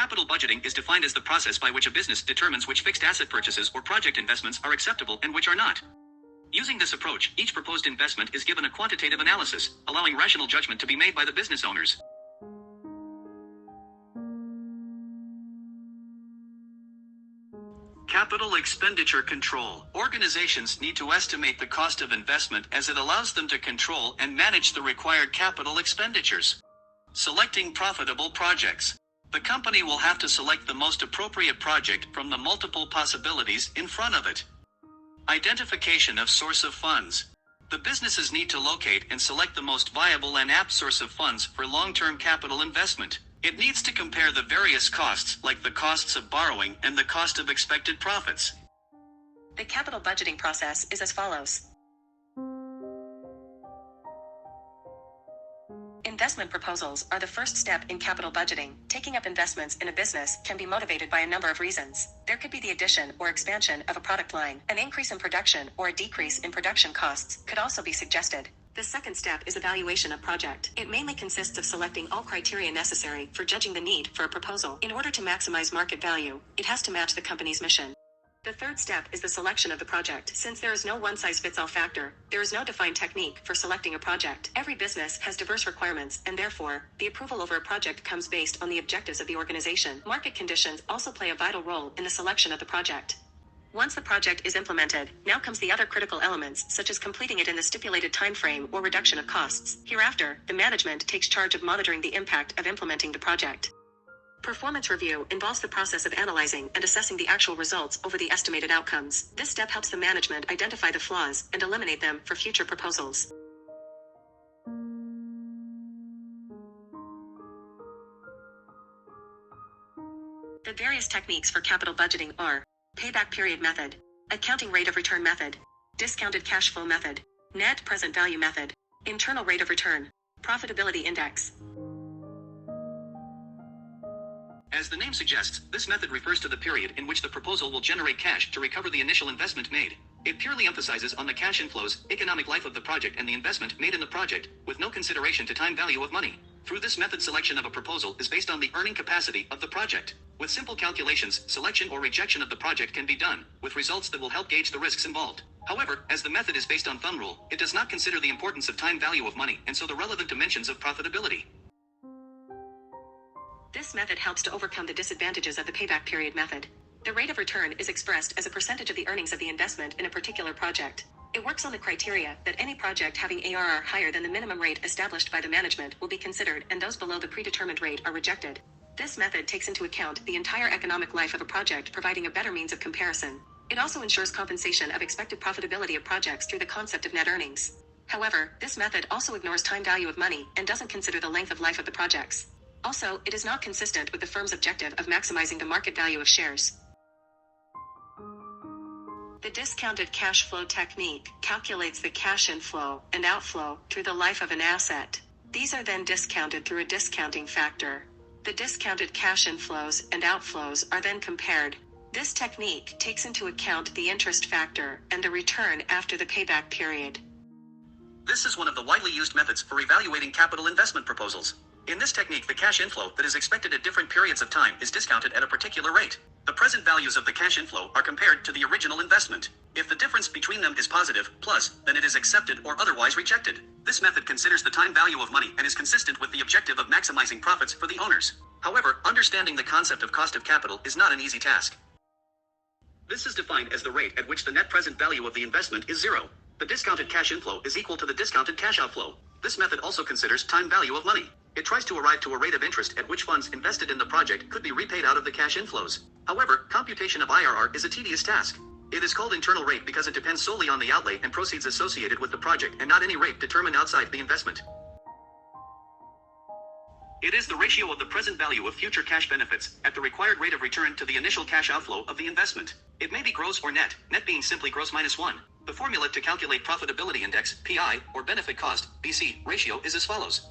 Capital budgeting is defined as the process by which a business determines which fixed asset purchases or project investments are acceptable and which are not. Using this approach, each proposed investment is given a quantitative analysis, allowing rational judgment to be made by the business owners. Capital expenditure control. Organizations need to estimate the cost of investment as it allows them to control and manage the required capital expenditures. Selecting profitable projects. The company will have to select the most appropriate project from the multiple possibilities in front of it. Identification of source of funds. The businesses need to locate and select the most viable and apt source of funds for long-term capital investment. It needs to compare the various costs, like the costs of borrowing and the cost of expected profits. The capital budgeting process is as follows. Investment proposals are the first step in capital budgeting. Taking up investments in a business can be motivated by a number of reasons. There could be the addition or expansion of a product line. An increase in production or a decrease in production costs could also be suggested. The second step is evaluation of project. It mainly consists of selecting all criteria necessary for judging the need for a proposal. In order to maximize market value, it has to match the company's mission. The third step is the selection of the project. Since there is no one-size-fits-all factor, there is no defined technique for selecting a project. Every business has diverse requirements, and therefore, the approval over a project comes based on the objectives of the organization. Market conditions also play a vital role in the selection of the project. Once the project is implemented, now comes the other critical elements, such as completing it in the stipulated time frame or reduction of costs. Hereafter, the management takes charge of monitoring the impact of implementing the project. Performance review involves the process of analyzing and assessing the actual results over the estimated outcomes. This step helps the management identify the flaws and eliminate them for future proposals. The various techniques for capital budgeting are payback period method, accounting rate of return method, discounted cash flow method, net present value method, internal rate of return, profitability index. As the name suggests, this method refers to the period in which the proposal will generate cash to recover the initial investment made. It purely emphasizes on the cash inflows, economic life of the project and the investment made in the project, with no consideration to time value of money. Through this method, selection of a proposal is based on the earning capacity of the project. With simple calculations, selection or rejection of the project can be done, with results that will help gauge the risks involved. However, as the method is based on thumb rule, it does not consider the importance of time value of money and so the relevant dimensions of profitability. This method helps to overcome the disadvantages of the payback period method. The rate of return is expressed as a percentage of the earnings of the investment in a particular project. It works on the criteria that any project having ARR higher than the minimum rate established by the management will be considered and those below the predetermined rate are rejected. This method takes into account the entire economic life of a project, providing a better means of comparison. It also ensures compensation of expected profitability of projects through the concept of net earnings. However, this method also ignores time value of money and doesn't consider the length of life of the projects. Also, it is not consistent with the firm's objective of maximizing the market value of shares. The discounted cash flow technique calculates the cash inflow and outflow through the life of an asset. These are then discounted through a discounting factor. The discounted cash inflows and outflows are then compared. This technique takes into account the interest factor and the return after the payback period. This is one of the widely used methods for evaluating capital investment proposals. In this technique, the cash inflow that is expected at different periods of time is discounted at a particular rate. The present values of the cash inflow are compared to the original investment. If the difference between them is positive, plus, then it is accepted or otherwise rejected. This method considers the time value of money and is consistent with the objective of maximizing profits for the owners. However, understanding the concept of cost of capital is not an easy task. This is defined as the rate at which the net present value of the investment is zero. The discounted cash inflow is equal to the discounted cash outflow. This method also considers time value of money. It tries to arrive to a rate of interest at which funds invested in the project could be repaid out of the cash inflows. However, computation of IRR is a tedious task. It is called internal rate because it depends solely on the outlay and proceeds associated with the project and not any rate determined outside the investment. It is the ratio of the present value of future cash benefits at the required rate of return to the initial cash outflow of the investment. It may be gross or net, net being simply gross minus 1. The formula to calculate profitability index, PI, or benefit cost, BC, ratio is as follows.